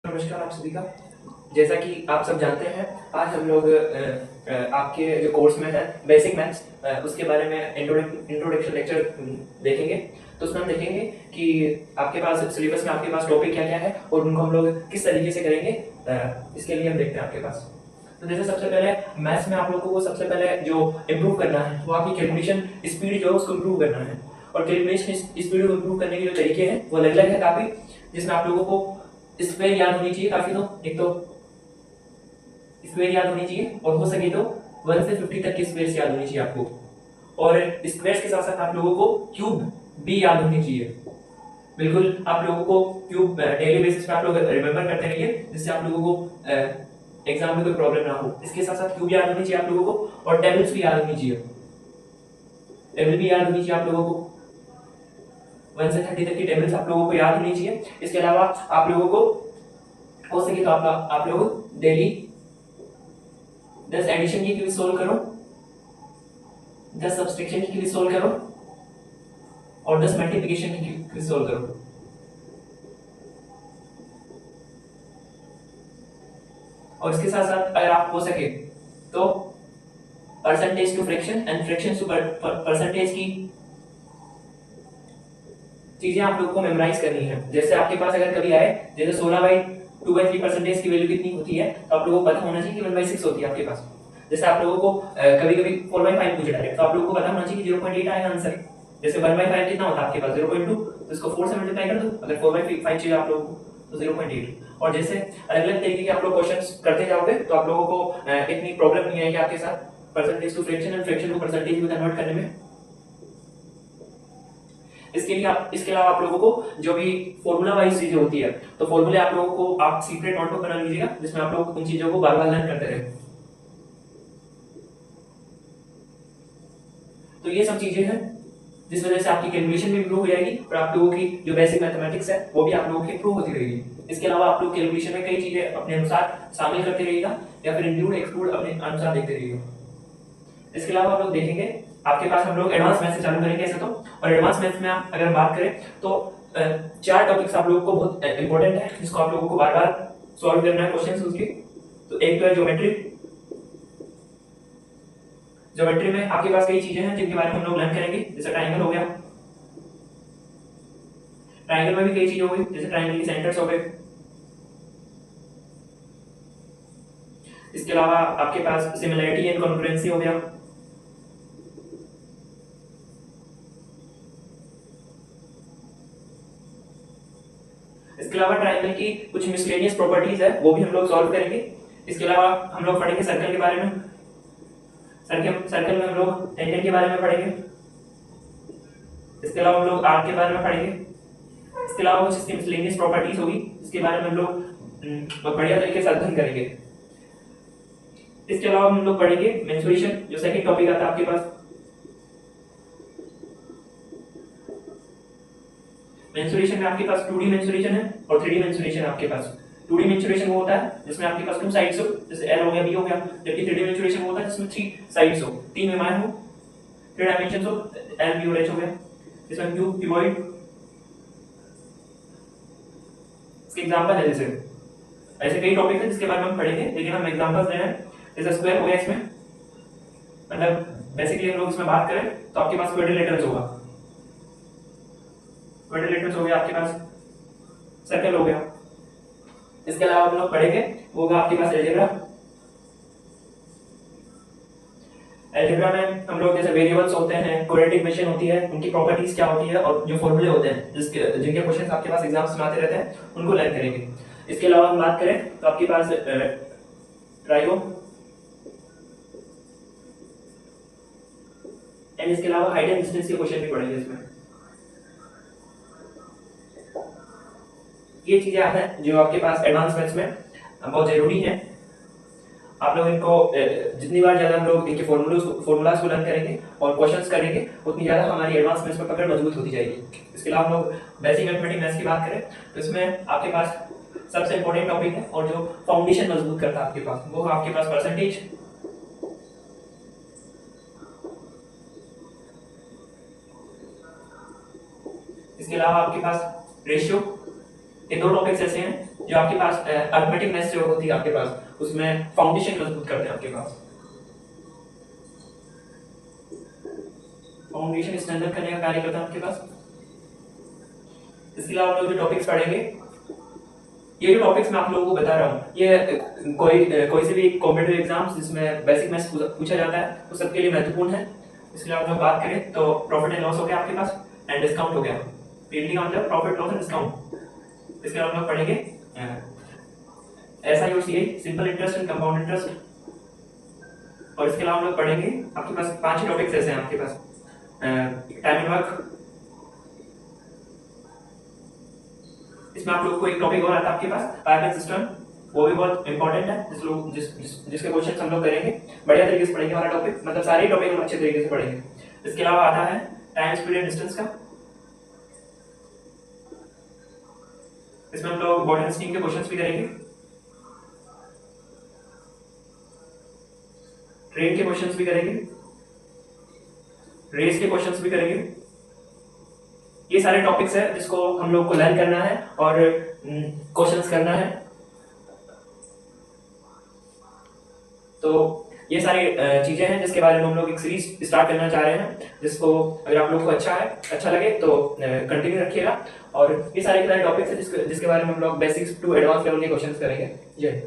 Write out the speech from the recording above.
नमस्कार आप सभी का। जैसा कि आप सब जानते हैं, आज हम लोग आपके जो कोर्स में है बेसिक मैथ्स, उसके बारे में इंट्रोडक्शन लेक्चर देखेंगे। तो उसमें हम देखेंगे कि आपके पास सिलेबस में आपके पास टॉपिक क्या क्या है और उनको हम लोग किस तरीके से करेंगे। इसके लिए हम देखते हैं आपके पास। तो जैसे सबसे पहले मैथ्स में आप लोगों को सबसे पहले जो इम्प्रूव करना है वो आपकी कैलकुलेशन स्पीड जो है उसको इम्प्रूव करना है। और कैलकुलेशन स्पीड को इम्प्रूव करने के जो तरीके हैं वो अलग अलग है काफ़ी, जिसमें आप लोगों को स्क्वायर याद होनी चाहिए काफी। तो एक तो स्क्वायर याद होनी चाहिए और हो सके तो 1 से 50 तक की स्क्वायर्स याद होनी चाहिए आपको। और स्क्वायर्स के साथ साथ आप लोगों को क्यूब भी याद होनी चाहिए। बिल्कुल आप लोगों को क्यूब डेली बेसिस पे आप लोग रिमेंबर करते रहिए, जिससे आप लोगों को एग्जाम में कोई प्रॉब्लम ना हो। इसके साथ साथ क्यूब याद होनी चाहिए आप लोगों को और टेबल्स भी याद होनी चाहिए। टेबल भी याद होनी चाहिए आप लोगों को, 1 से 30 तक की टेबल्स आप लोगों को याद होनी चाहिए। इसके अलावा आप लोगों को हो सके तो आप लोग डेली 10 एडिशन की क्विज सोल्व करो, 10 सब्सट्रैक्शन की क्विज सोल्व करो और 10 मल्टीप्लिकेशन की क्विज सोल्व करो। और इसके साथ साथ अगर आप हो सके तो percentage to fraction and fraction to percentage की चीजें आप लोगों को मेमोराइज करनी है। जैसे आपके पास अगर कभी आए जैसे 16/2/3% की वैल्यू कितनी होती है, तो आप लोगों को पता होना चाहिए कि 1/6 होती है आपके पास। जैसे आप लोगों को कभी कभी 4/5 पूछे डायरेक्ट, तो आप लोगों को पता होना चाहिए कि 0.8 आएगा आंसर। जैसे 1/5 कितना होता है आपके पास 0.2, तो इसको 4 से मल्टीप्लाई कर दो। अगर 4/5 चाहिए आप लोगों को तो 0.8। और जैसे अलग अलग तरीके के आप लोग क्वेश्चंस करते जाओगे तो आप लोगों को इतनी प्रॉब्लम नहीं आएगी आपके साथ percentage to fraction and fraction को परसेंटेज में कन्वर्ट करने में। इसके अलावा आप लोगों को जो भी फॉर्मूला वाइज चीजें होती है, तो फॉर्मूले आप लोगों को आप सीक्रेट नोटबुक बना लीजिएगा, जिसमें आप लोग उन चीजों को बार बार लर्न करते रहे। तो ये सब चीजें हैं जिस वजह से आपकी कैलकुलेशन भी इंप्रूव हो जाएगी और आप लोगों की जो बेसिक मैथमेटिक्स है वो भी आप लोगों की इंप्रूव होती रहेगी। इसके अलावा आप लोग कैलकुलेशन में कई चीजें अपने अनुसार शामिल करते रहिएगा या फिर इंक्लूड एक्सक्लूड अपने अनुसार देखते रहिएगा। इसके अलावा आप लोग देखेंगे आपके पास हम लोग एडवांस मैथ से चालू करेंगे ऐसे तो। और एडवांस मैथ में आप अगर बात करें तो 4 टॉपिक्स आप लोगों को बहुत इंपॉर्टेंट है, जिसको आप लोगों को बार बार सॉल्व करना है क्वेश्चंस उसके। तो एक तो है ज्योमेट्री। ज्योमेट्री में आपके पास कई चीजें हैं जिनके बारे में हम लोग लर्न करेंगे। जैसे ट्राइंगल हो गया, ट्राइंगल में भी कई चीजें हो गई, जैसे ट्राइंगल के सेंटर्स हो गए। इसके अलावा आपके पास सिमिलैरिटी एंड कॉन्ग्रुएंसी हो गया। इसके अलावा ट्राइंगल की कुछ मिसलेनियस प्रॉपर्टीज है वो भी हम लोग सॉल्व करेंगे। इसके अलावा हम लोग पढ़ेंगे सर्कल के बारे में। सर्कल में हम लोग टेंजेंट के बारे में पढ़ेंगे। इसके अलावा हम लोग आर्क के बारे में पढ़ेंगे। इसके अलावा कुछ इसकी मिसलेनियस प्रॉपर्टीज होगी जिसके बारे में हम लोग बहुत बढ़िया तरीके से अध्ययन करेंगे। इसके अलावा हम लोग पढ़ेंगे मेंसुरेशन, जो सेकंड टॉपिक आता है आपके पास। मेंसुरेशन में आपके पास 2D मेंसुरेशन है और 3D मेंसुरेशन है आपके पास। 2D मेंसुरेशन वो होता है जिसमें आपके पास 2 साइड्स हो, जैसे L हो गया, B हो गया, जबकि 3D मेंसुरेशन वो होता है जिसमें 3 साइड्स हो, 3 विमान हो, 3 डायमेंशंस हो, L, B और H हो गया, जिसमें क्यूब, क्यूबॉइड। इसके एग्जांपल है जैसे ऐसे कई टॉपिक है जिसके बारे में हम पढ़ेंगे, लेकिन हम एग्जांपल्स दे रहे हैं। जैसे स्क्वायर हो गया, इसमें मतलब बेसिकली हम लोग इसमें बात करें तो आपके पास क्वाड्रिलेटरल्स होगा, क्वाड्रिलेटरल्स हो गया आपके पास, सर्कल हो गया। इसके अलावा हम लोग पढ़ेंगे वो होगा आपके पास अलजेब्रा। अलजेब्रा में हम लोग जैसे वेरिएबल्स होते हैं, क्वाड्रेटिक इक्वेशन होती है, उनकी प्रॉपर्टीज क्या होती है और जो फॉर्मूले होते हैं जिनके क्वेश्चंस आपके पास एग्जाम्स में आते रहते हैं उनको लर्न करेंगे। इसके अलावा हम बात करें तो आपके पास ट्राइगो एंड इसके अलावा हाइट एंड डिस्टेंस के क्वेश्चन भी पढ़ेंगे इसमें। ये चीजें आते हैं जो आपके पास एडवांस मैथ्स में बहुत जरूरी है। आप लोग इनको जितनी बार ज्यादा हम लोग इनके फॉर्मूलाज को लर्न करेंगे और क्वेश्चंस करेंगे उतनी ज्यादा हमारी एडवांस मैथ्स में पकड़ मजबूत होती जाएगी। इसके अलावा हम लोग बेसिक मैथमेटिक्स मैथ्स की बात करें तो इसमें आपके पास सबसे इंपॉर्टेंट टॉपिक है और जो फाउंडेशन मजबूत करता है आपके पास वो आपके पास परसेंटेज। इसके अलावा आपके पास रेशियो। ये 2 टॉपिक्स ऐसे हैं जो आपके पास अर्थमेटिक मैथ्स जो होती है आपके पास, उसमें फाउंडेशन मजबूत करते हैं आपके पास, फाउंडेशन स्ट्रेंथन करने का कार्य करता है आपके पास। इसके अलावा हम लोग जो टॉपिक्स पढ़ेंगे, ये जो टॉपिक्स मैं आप लोगों को बता रहा हूँ, ये कोई से भी कॉम्पिटिटिव एग्जाम्स जिसमें बेसिक मैथ्स पूछा जाता है तो सबके लिए महत्वपूर्ण है। इसके अलावा हम बात करें तो प्रॉफिट एंड लॉस हो गया आपके पास, एंड डिस्काउंट हो गया, पीडी का मतलब प्रॉफिट लॉस एंड डिस्काउंट। इसके अलावा हम लोग पढ़ेंगे एसआई और CI, simple interest and compound interest. और इसके अलावा हम लोग पढ़ेंगे, आपके पास 5 टॉपिक्स ऐसे हैं आपके पास, टाइम एंड वर्क, इसमें आप लोगों को एक टॉपिक और आता है आपके पास पाइपलाइन सिस्टम, वो भी बहुत इंपॉर्टेंट है, जिसके क्वेश्चन हम लोग करेंगे, बढ़िया तरीके से पढ़ेंगे हमारा टॉपिक, मतलब सारे टॉपिक हम अच्छे तरीके से पढ़ेंगे। इसके अलावा आता है टाइम, स्पीड एंड डिस्टेंस का, इसमें हम लोग बॉडी स्टीम के क्वेश्चंस भी करेंगे, ट्रेन के क्वेश्चंस भी करेंगे, रेस के क्वेश्चंस भी करेंगे। ये सारे टॉपिक्स है जिसको हम लोग को लर्न करना है और क्वेश्चंस करना है। तो ये सारी चीजें हैं जिसके बारे में हम लोग एक सीरीज स्टार्ट करना चाह रहे हैं, जिसको अगर आप लोग को अच्छा लगे तो कंटिन्यू रखिएगा। और ये सारे टॉपिक्स है जिसके बारे में हम लोग बेसिक्स टू एडवांस लेवल के क्वेश्चंस करेंगे। जय